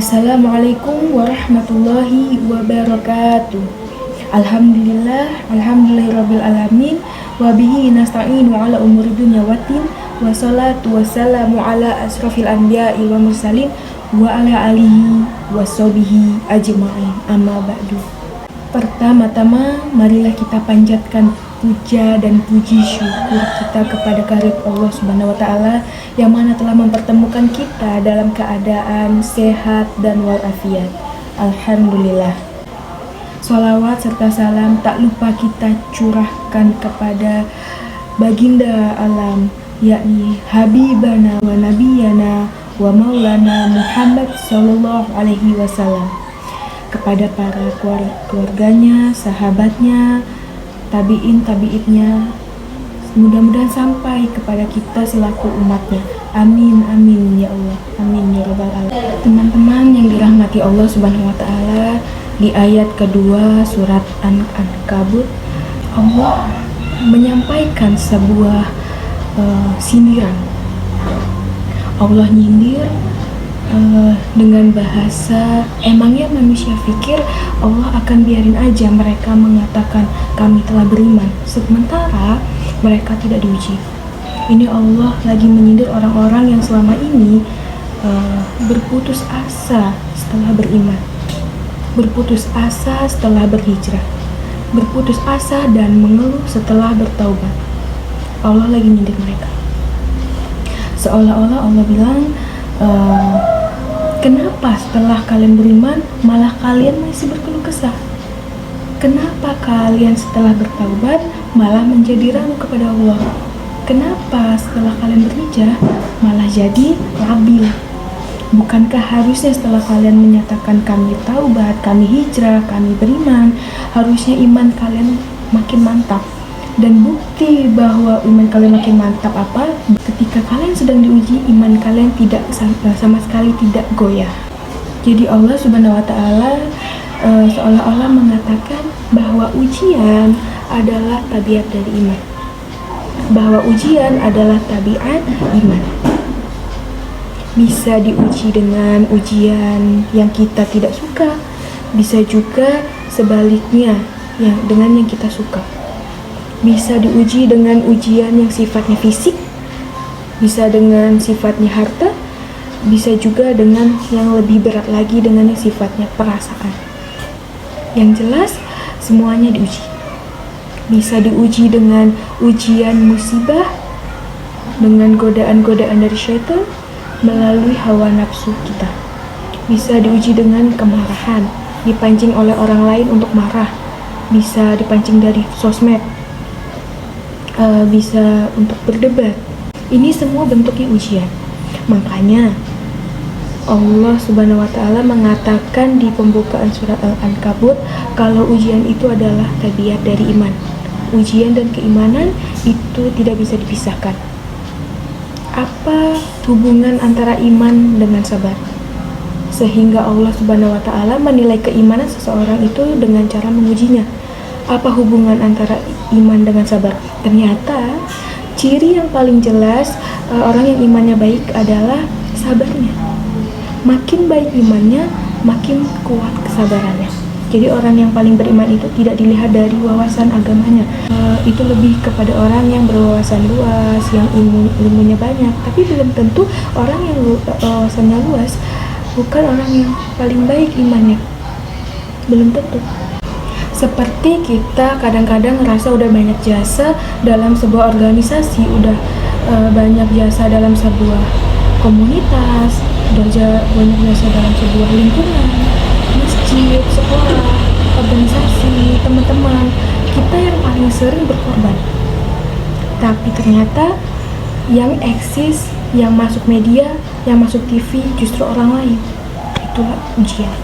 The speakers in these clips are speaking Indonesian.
Assalamualaikum warahmatullahi wabarakatuh. Alhamdulillahirabbil alamin wa bihi nasta'inu ala umuri dunya waddin wa salatu wassalamu ala asrofil anbiya'i wa mursalin wa ala alihi wa sahbihi ajma'in. Amma ba'du. Pertama-tama marilah kita panjatkan puja dan puji syukur kita kepada kehadirat Allah Subhanahu wa taala yang mana telah mempertemukan kita dalam keadaan sehat dan walafiat. Alhamdulillah. Sholawat serta salam tak lupa kita curahkan kepada baginda alam, yakni Habibana wa Nabiyana wa Maulana Muhammad sallallahu alaihi wasallam, kepada para keluarganya, sahabatnya, tabi'innya, mudah-mudahan sampai kepada kita selaku umatnya. Amin amin ya Allah, amin ya rabbal alamin. Teman-teman yang dirahmati Allah Subhanahu wa taala, di ayat kedua surat An-Ankabut Allah menyampaikan sebuah sindiran. Allah nyindir dengan bahasa, emangnya manusia pikir Allah akan biarin aja mereka mengatakan kami telah beriman sementara mereka tidak diuji. Ini Allah lagi menyindir orang-orang yang selama ini berputus asa setelah beriman, berputus asa setelah berhijrah, berputus asa dan mengeluh setelah bertaubat. Allah lagi menyindir mereka, seolah-olah Allah bilang, kenapa setelah kalian beriman malah kalian masih berkeluh kesah? Kenapa kalian setelah bertaubat malah menjadi ragu kepada Allah? Kenapa setelah kalian berhijrah malah jadi labil? Bukankah harusnya setelah kalian menyatakan kami taubat, kami hijrah, kami beriman, harusnya iman kalian makin mantap? Dan bukti bahwa iman kalian makin mantap apa? Ketika kalian sedang diuji, iman kalian tidak sama sekali tidak goyah. Jadi Allah Subhanahu wa taala seolah-olah mengatakan bahwa ujian adalah tabiat dari iman, bahwa ujian adalah tabiat iman. Bisa diuji dengan ujian yang kita tidak suka, bisa juga sebaliknya dengan yang kita suka. Bisa diuji dengan ujian yang sifatnya fisik, bisa dengan sifatnya harta, bisa juga dengan yang lebih berat lagi dengan yang sifatnya perasaan. Yang jelas semuanya diuji. Bisa diuji dengan ujian musibah, dengan godaan-godaan dari syaitan melalui hawa nafsu kita. Bisa diuji dengan kemarahan, dipancing oleh orang lain untuk marah. Bisa dipancing dari sosmed, bisa untuk berdebat. Ini semua bentuknya ujian. Makanya Allah Subhanahu wa taala mengatakan di pembukaan surat Al-Ankabut kalau ujian itu adalah tabiat dari iman. Ujian dan keimanan itu tidak bisa dipisahkan. Apa hubungan antara iman dengan sabar? Sehingga Allah Subhanahu wa taala menilai keimanan seseorang itu dengan cara mengujinya. Apa hubungan antara iman dengan sabar? Ternyata ciri yang paling jelas orang yang imannya baik adalah sabarnya. Makin baik imannya, makin kuat kesabarannya. Jadi orang yang paling beriman itu tidak dilihat dari wawasan agamanya. Itu lebih kepada orang yang berwawasan luas, yang ilmunya banyak. Tapi belum tentu orang yang wawasannya luas bukan orang yang paling baik imannya. Belum tentu. Seperti kita kadang-kadang ngerasa udah banyak jasa dalam sebuah organisasi, udah banyak jasa dalam sebuah komunitas, udah banyak jasa dalam sebuah lingkungan, masjid, sekolah, organisasi, teman-teman. Kita yang paling sering berkorban. Tapi ternyata yang eksis, yang masuk media, yang masuk TV justru orang lain. Itulah ujian.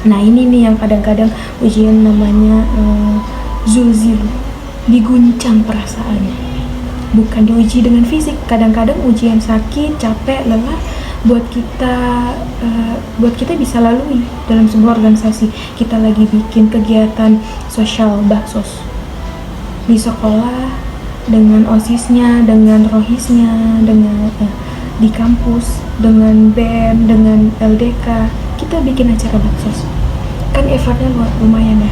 Nah ini nih yang kadang-kadang ujian namanya zulzil, diguncang perasaannya. Bukan diuji dengan fisik, kadang-kadang ujian sakit, capek, lelah buat kita bisa lalui dalam sebuah organisasi. Kita lagi bikin kegiatan sosial baksos di sekolah dengan OSIS-nya, dengan rohisnya, di kampus dengan BEM, dengan LDK, kita bikin acara baksos. Kan effortnya lumayan ya.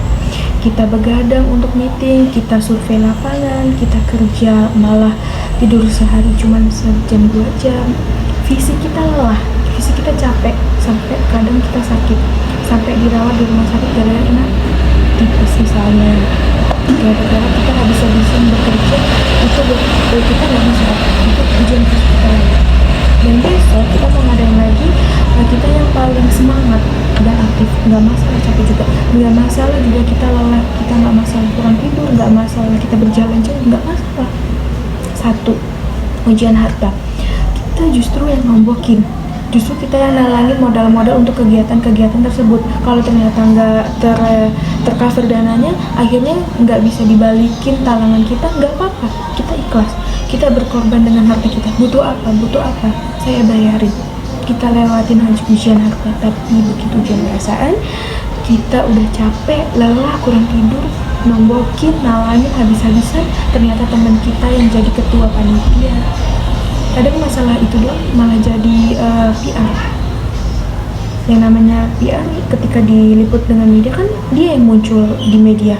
Kita begadang untuk meeting, kita survei lapangan, kita kerja malah tidur sehari cuma sejam 2 jam. Visi kita lelah, visi kita capek, sampai kadang kita sakit, sampai dirawat di rumah sakit gara-gara kena tipes misalnya. Gara-gara kita nggak bisa bekerja, itu kita nggak bisa, itu tujuan kita lagi. Dan besok kita mau ngadain lagi, kita yang paling semangat dan aktif, nggak masalah capek juga, nggak masalah juga kita lelah, kita nggak masalah kurang tidur, nggak masalah kita berjalan jauh, nggak masalah. Satu, ujian harta, kita justru yang nombokin, justru kita yang nalangin modal-modal untuk kegiatan-kegiatan tersebut. Kalau ternyata nggak tercover dananya, akhirnya nggak bisa dibalikin talangan kita, nggak apa-apa, kita ikhlas, kita berkorban dengan harta kita. Butuh apa, saya bayarin. Kita lewatin aja ujian harta, tapi begitu ujian perasaan, kita udah capek, lelah, kurang tidur, nombokin, nalangin habis-habisan, ternyata teman kita yang jadi ketua panitia. Kadang masalah itu doang malah jadi PR. Yang namanya PR ketika diliput dengan media kan dia yang muncul di media.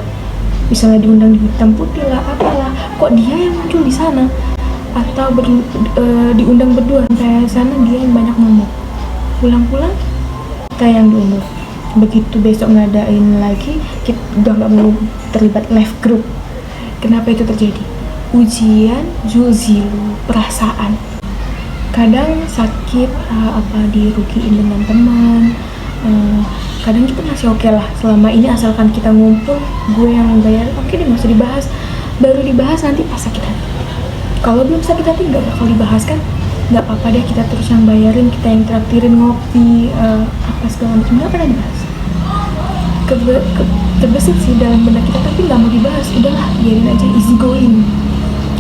Misalnya diundang di hitam putih lah, apalah, kok dia yang muncul di sana? Atau diundang berdua sampai sana dia yang banyak ngomong. Pulang-pulang kita yang diundur. Begitu besok ngadain lagi, kita udah nggak mau terlibat live group. Kenapa itu terjadi? Ujian zuzilu, perasaan. Kadang sakit, dirugiin dengan teman. Kadang kita masih oke lah selama ini, asalkan kita ngumpul, gue yang bayar, oke deh, nggak usah dibahas. Baru dibahas nanti pas sakit hati. Kalau belum sakit hati nggak bakal dibahas kan, nggak apa-apa deh, kita terus yang bayarin, kita yang traktirin ngopi, apa segala macam, nggak pernah dibahas. Terbesit sih dalam benak kita, tapi nggak mau dibahas, udahlah biarin aja, easy going.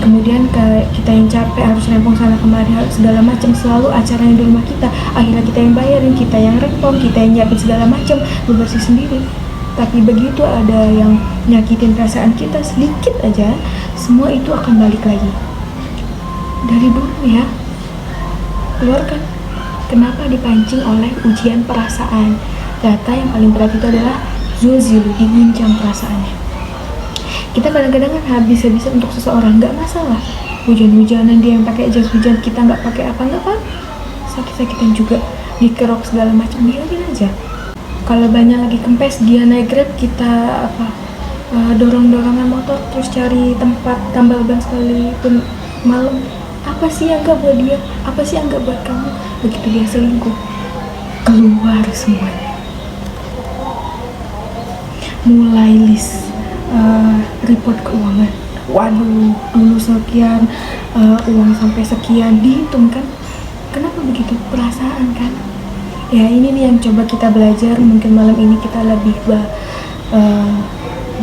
Kemudian kita yang capek harus rempong sana kemari segala macam, selalu acaranya di rumah kita, akhirnya kita yang bayarin, kita yang rempong, kita yang nyiapin segala macam, bebersih sendiri. Tapi begitu ada yang nyakitin perasaan kita sedikit aja, semua itu akan balik lagi. Dari dulu ya, keluarkan. Kenapa dipancing oleh ujian perasaan? Data yang paling berat itu adalah zuzilu, diguncang perasaannya. Kita kadang-kadang kan habis-habisan untuk seseorang, nggak masalah. Hujan-hujanan dia yang pakai jas hujan, kita nggak pakai apa, sakit-sakitan juga, dikerok segala macam, biarin aja. Kalau banyak lagi kempes, dia naik Grab, kita dorong-dorongan motor, terus cari tempat tambal ban sekalipun malam. Apa sih yang gak buat dia? Apa sih yang gak buat kamu? Begitu dia selingkuh, keluar semuanya. Mulai list report keuangan. Waduh, dulu sekian, uang sampai sekian, dihitung kan? Kenapa begitu? Perasaan kan? Ya ini nih yang coba kita belajar. Mungkin malam ini kita lebih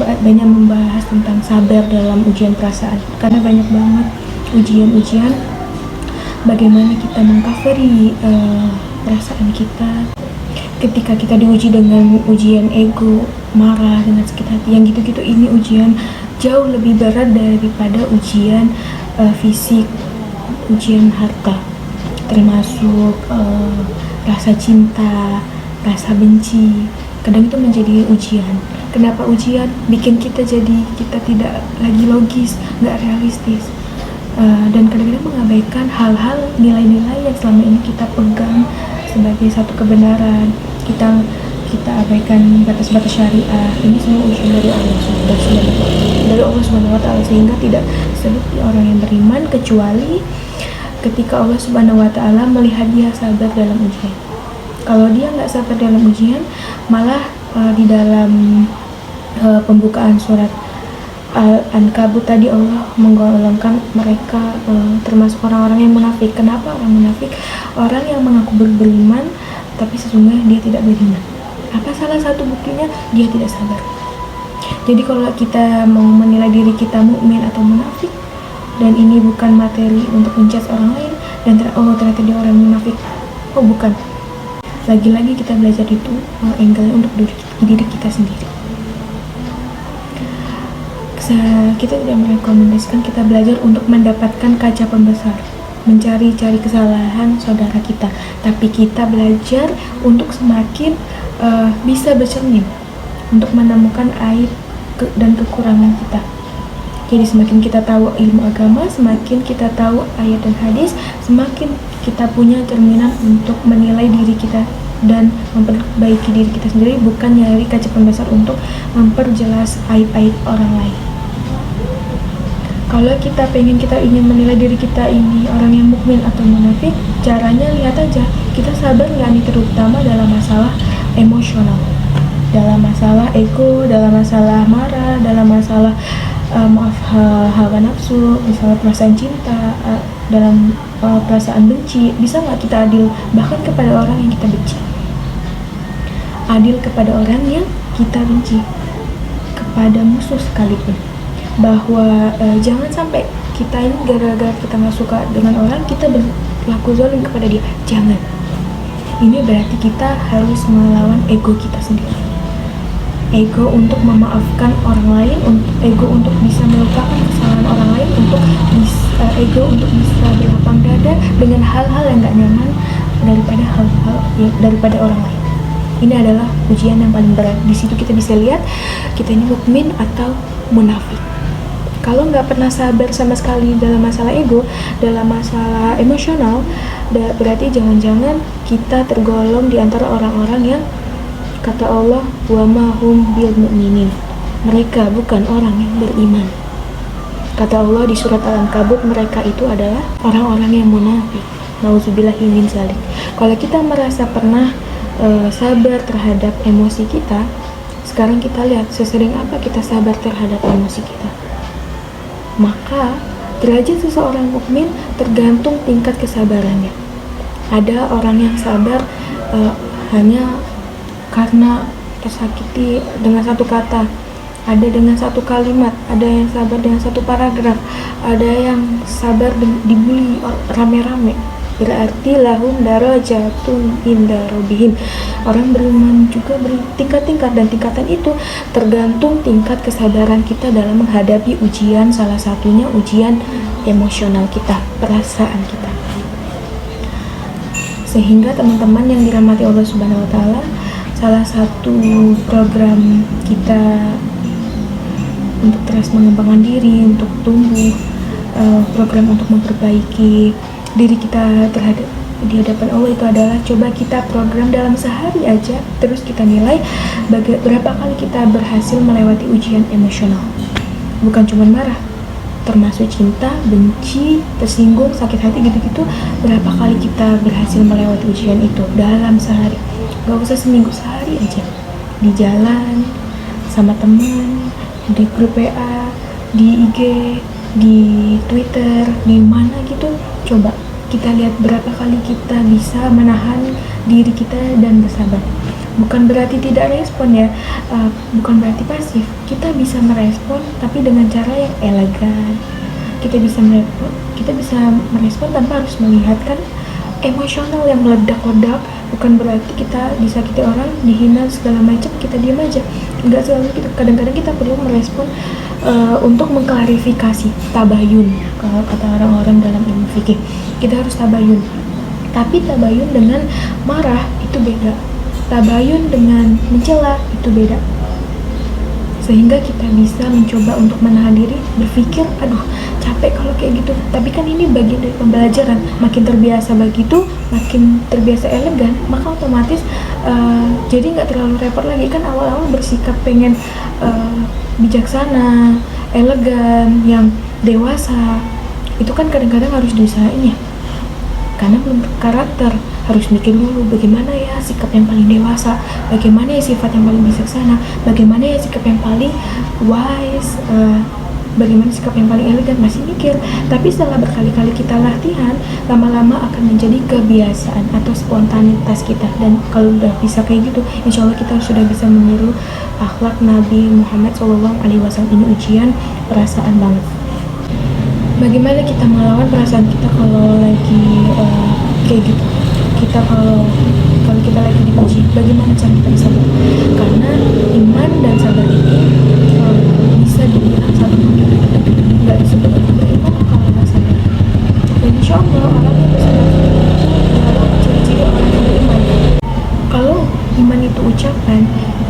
banyak membahas tentang sabar dalam ujian perasaan. Karena banyak banget ujian-ujian, bagaimana kita mengcovery perasaan kita. Ketika kita diuji dengan ujian ego, marah, dengan sakit hati, yang gitu-gitu, ini ujian jauh lebih berat daripada ujian fisik, ujian harta, termasuk rasa cinta, rasa benci. Kadang itu menjadi ujian. Kenapa ujian? Bikin kita tidak lagi logis, nggak realistis. Dan kadang-kadang mengabaikan hal-hal, nilai-nilai yang selama ini kita pegang sebagai satu kebenaran. Kita abaikan batas-batas syariah. Ini semua ujian dari Allah Subhanahu wa Ta'ala, sehingga tidak seperti orang yang beriman kecuali ketika Allah Subhanahu wa Ta'ala melihat dia sabar dalam ujian. Kalau dia nggak sabar dalam ujian, malah di dalam pembukaan surat Al-Ankabut tadi Allah menggolongkan mereka termasuk orang-orang yang munafik. Kenapa orang munafik? Orang yang mengaku beriman tapi sesungguhnya dia tidak beriman. Apa salah satu buktinya? Dia tidak sabar. Jadi kalau kita mau menilai diri kita mukmin atau munafik, dan ini bukan materi untuk menjudge orang lain, dan ternyata dia orang munafik, oh bukan, lagi-lagi kita belajar itu angle untuk diri kita sendiri. Kita tidak merekomendasikan kita belajar untuk mendapatkan kaca pembesar. mencari-cari kesalahan saudara kita, tapi kita belajar untuk semakin bisa bercermin, untuk menemukan aib dan kekurangan kita. Jadi semakin kita tahu ilmu agama, semakin kita tahu ayat dan hadis, semakin kita punya cerminan untuk menilai diri kita dan memperbaiki diri kita sendiri, bukan nyari kaca pembesar untuk memperjelas aib-aib orang lain. Kalau kita ingin menilai diri kita ini orang yang mukmin atau munafik, caranya lihat aja kita sabar nggak nih, terutama dalam masalah emosional, dalam masalah ego, dalam masalah marah, dalam masalah hawa nafsu, misalnya perasaan cinta, dalam perasaan benci. Bisa nggak kita adil bahkan kepada orang yang kita benci, adil kepada orang yang kita benci, kepada musuh sekalipun. Bahwa jangan sampai kita ini gara-gara kita nggak suka dengan orang, kita berlaku zalim kepada dia. Jangan. Ini berarti kita harus melawan ego kita sendiri. Ego untuk memaafkan orang lain, ego untuk bisa melupakan kesalahan orang lain, ego untuk bisa berlapang dada dengan hal-hal yang gak nyaman daripada orang lain. Ini adalah ujian yang paling berat. Di situ kita bisa lihat kita ini mukmin atau munafik. Kalau nggak pernah sabar sama sekali dalam masalah ego, dalam masalah emosional, berarti jangan-jangan kita tergolong di antara orang-orang yang kata Allah, wa ma hum bil mu'minin, mereka bukan orang yang beriman. Kata Allah di surat Al-Ankabut, mereka itu adalah orang-orang yang munafik. Nauzubillahi min dzalik. Kalau kita merasa pernah sabar terhadap emosi kita, sekarang kita lihat sesering apa kita sabar terhadap emosi kita. Maka derajat seseorang mukmin tergantung tingkat kesabarannya. Ada orang yang sabar hanya karena tersakiti dengan satu kata, ada dengan satu kalimat, ada yang sabar dengan satu paragraf, ada yang sabar dibully rame-rame. Berarti lahum darajatun inda rabbihim. Orang beriman juga bertingkat-tingkat, dan tingkatan itu tergantung tingkat kesabaran kita dalam menghadapi ujian, salah satunya ujian emosional kita, perasaan kita. Sehingga teman-teman yang dirahmati Allah Subhanahu wa taala, salah satu program kita untuk terus mengembangkan diri, untuk tumbuh, program untuk memperbaiki diri kita di hadapan Allah itu adalah coba kita program dalam sehari aja, terus kita nilai berapa kali kita berhasil melewati ujian emosional. Bukan cuma marah, termasuk cinta, benci, tersinggung, sakit hati gitu-gitu. Berapa kali kita berhasil melewati ujian itu dalam sehari. Gak usah seminggu, sehari aja. Di jalan, sama teman, di grup WA, di IG, di Twitter, di mana gitu. Coba kita lihat berapa kali kita bisa menahan diri kita dan bersabar. Bukan berarti tidak respon ya, bukan berarti pasif. Kita bisa merespon tapi dengan cara yang elegan. Kita bisa merespon tanpa harus melihatkan emosional yang meledak-ledak. Bukan berarti kita disakiti orang, dihina segala macam, kita diam aja. Enggak selalu gitu. Kadang-kadang kita perlu merespon untuk mengklarifikasi, tabayun kalau kata orang-orang dalam ilmu fikih. Kita harus tabayun. Tapi tabayun dengan marah itu beda. Tabayun dengan mencela itu beda. Sehingga kita bisa mencoba untuk menahan diri, berpikir, aduh capek kalau kayak gitu. Tapi kan ini bagian dari pembelajaran. Makin terbiasa begitu, makin terbiasa elegan, maka otomatis jadi nggak terlalu repot lagi. Kan awal-awal bersikap pengen bijaksana, elegan, yang dewasa, itu kan kadang-kadang harus diusahain ya. Karena belum karakter, harus mikir dulu bagaimana ya sikap yang paling dewasa, bagaimana ya sifat yang paling bijaksana, bagaimana ya sikap yang paling wise, bagaimana sikap yang paling elegan, masih mikir. Tapi setelah berkali-kali kita latihan, lama-lama akan menjadi kebiasaan atau spontanitas kita. Dan kalau udah bisa kayak gitu, insya Allah kita sudah bisa meniru akhlak Nabi Muhammad SAW. Ini ujian perasaan banget. Bagaimana kita melawan perasaan kita kalau lagi kayak gitu? Kita kalau kita lagi diuji, bagaimana cara kita bisa sabar? Karena iman dan sabar ini bisa dibilang satu. Nggak disebut beriman kalau nggak sabar. Dan Insya Allah orang yang bersabar itu adalah ciri-ciri orang yang beriman. Kalau iman itu ucapan,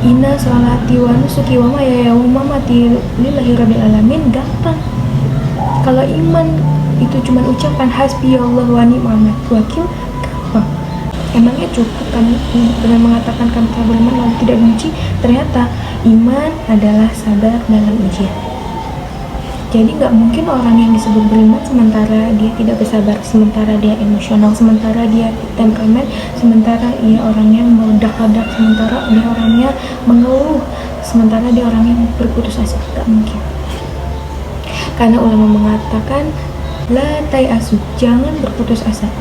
inna sholati wa nusuki wa mahayaya wa mamati lillahi rabbil alamin, gampang. Kalau iman itu cuma ucapan hasbiyallahu wa ni'mal wakil, gampang. Emangnya cukup kamu dengan mengatakan kamu telah beriman lalu tidak benci? Ternyata iman adalah sabar dalam ujian. Jadi nggak mungkin orang yang disebut beriman sementara dia tidak bersabar, sementara dia emosional, sementara dia temperamen, sementara dia orangnya meledak-ledak, sementara dia orangnya mengeluh, sementara dia orangnya berputus asa. Nggak mungkin. Karena ulama mengatakan la tayasu, jangan berputus asa.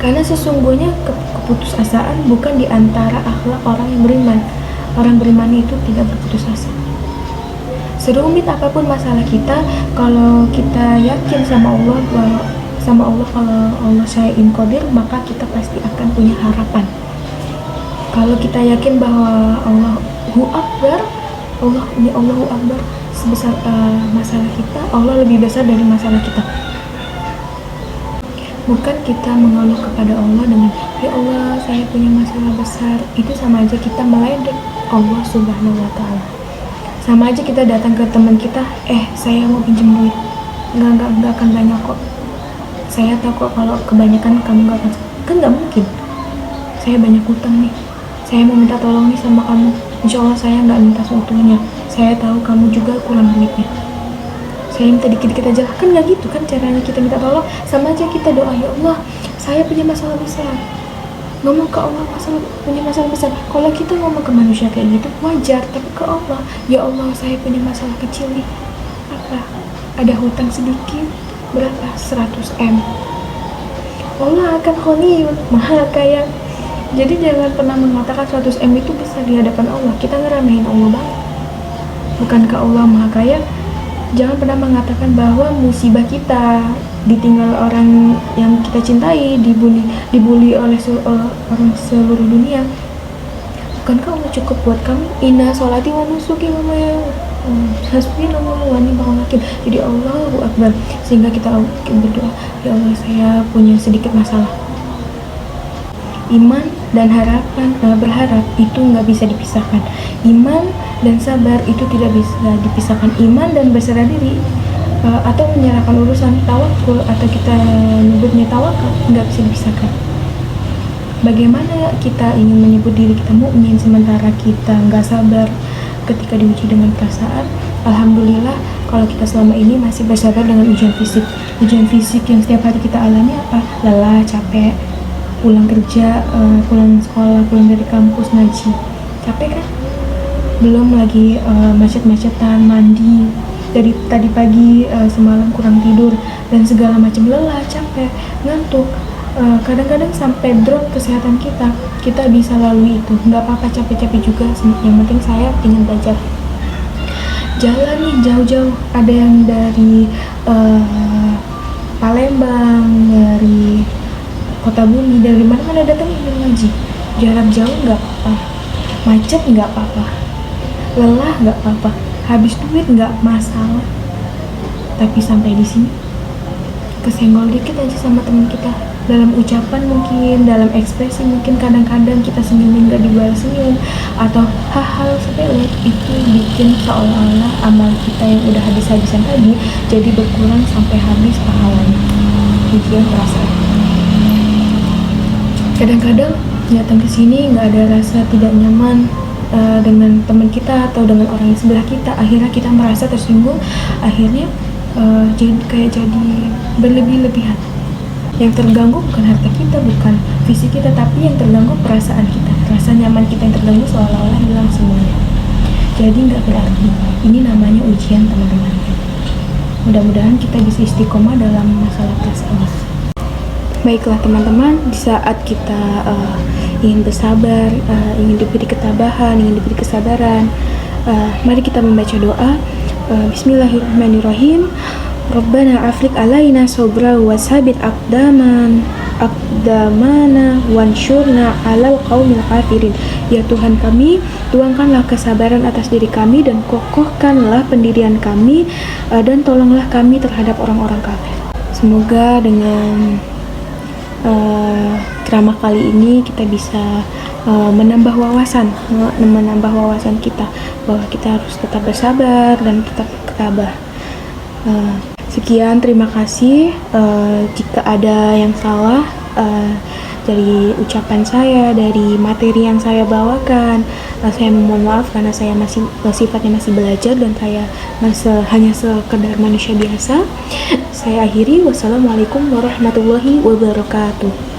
Karena sesungguhnya keputusasaan bukan di antara akhlak orang yang beriman. Orang beriman itu tidak berputus asa. Serumit apapun masalah kita, kalau kita yakin sama Allah kalau Allah syai'in qadir, maka kita pasti akan punya harapan. Kalau kita yakin bahwa Allahu Akbar, Allahu Akbar sebesar masalah kita, Allah lebih besar dari masalah kita. Bukan kita mengeluh kepada Allah dengan ya Allah saya punya masalah besar, itu sama aja kita meledek Allah Subhanahu wa Ta'ala. Sama aja kita datang ke teman kita, saya mau pinjam duit, nggak akan banyak kok, saya tahu kok kalau kebanyakan kamu nggak akan, kan nggak mungkin. Saya banyak hutang nih, saya mau minta tolong nih sama kamu, insya Allah saya nggak minta seutuhnya, saya tahu kamu juga kurang duitnya, saya minta dikit-dikit aja, kan nggak gitu kan caranya kita minta tolong. Sama aja kita doa, ya Allah saya punya masalah besar, ngomong ke Allah punya masalah besar. Kalau kita ngomong ke manusia kayak gitu wajar, tapi ke Allah, ya Allah saya punya masalah kecil nih, apa ada hutang sedikit, berapa 100 M, Allah akan Ghaniyun, maha kaya. Jadi jangan pernah mengatakan 100 M itu besar di hadapan Allah, kita ngeremehin Allah banget. Bukankah Allah maha kaya? Jangan pernah mengatakan bahwa musibah kita, ditinggal orang yang kita cintai, dibully oleh orang seluruh dunia, bukankah Allah cukup buat kami? Inna sholati wa nusuki wa mahayaya hasbunallahu wa ni'mal wakil. Jadi Allahu Akbar, sehingga kita berdoa, ya Allah saya punya sedikit masalah. Iman dan berharap itu nggak bisa dipisahkan. Iman dan sabar itu tidak bisa dipisahkan. Iman dan berserah diri atau menyerahkan urusan, tawakul atau kita menyebutnya tawakal, nggak bisa dipisahkan. Bagaimana kita ingin menyebut diri kita mukmin sementara kita nggak sabar ketika diuji dengan perasaan? Alhamdulillah kalau kita selama ini masih bersabar dengan ujian fisik. Ujian fisik yang setiap hari kita alami apa? Lelah, capek, pulang kerja, pulang sekolah, pulang dari kampus ngaji, capek kan? Belum lagi macet-macetan, mandi dari tadi pagi, semalam kurang tidur dan segala macam, lelah, capek, ngantuk, kadang-kadang sampai drop kesehatan kita bisa lalui itu, nggak apa-apa capek-capek juga. Yang penting saya ingin belajar. Jalan nih jauh-jauh, ada yang dari Palembang, dari Kota Bumi, dari mana-mana datang ingin ngaji. Jarak jauh nggak apa-apa, macet nggak apa-apa, lelah nggak apa-apa, habis duit nggak masalah. Tapi sampai di sini kesenggol dikit aja sama teman kita, dalam ucapan mungkin, dalam ekspresi mungkin, kadang-kadang kita senyumin nggak dibalas senyum, atau hal-hal sepele itu bikin seolah-olah amal kita yang udah habis-habisan tadi jadi berkurang sampai habis pahalanya. Ujian perasaan. Kadang-kadang datang ke sini nggak ada rasa tidak nyaman dengan teman kita atau dengan orang yang sebelah kita, akhirnya kita merasa tersinggung, akhirnya jadi berlebih-lebihan. Yang terganggu bukan harta kita, bukan fisik kita, tapi yang terganggu perasaan kita, rasa nyaman kita yang terganggu seolah-olah hilang semuanya. Jadi nggak berarti. Ini namanya ujian, teman-teman. Mudah-mudahan kita bisa istiqomah dalam masalah perasaan. Baiklah teman-teman, di saat kita ingin bersabar, ingin diberi ketabahan, ingin diberi kesabaran, mari kita membaca doa. Bismillahirrahmanirrahim. Rabbana afrik alaina sobra wa sabit aqdamana wansyurna alal qaumil kafirin. Ya Tuhan kami, tuangkanlah kesabaran atas diri kami dan kokohkanlah pendirian kami, dan tolonglah kami terhadap orang-orang kafir. Semoga dengan ceramah kali ini kita bisa menambah wawasan kita bahwa kita harus tetap bersabar dan tetap bertabah. Sekian, terima kasih. Jika ada yang salah dari ucapan saya, dari materi yang saya bawakan, saya memohon maaf karena saya sifatnya masih belajar dan saya hanya sekedar manusia biasa. Saya akhiri, wassalamualaikum warahmatullahi wabarakatuh.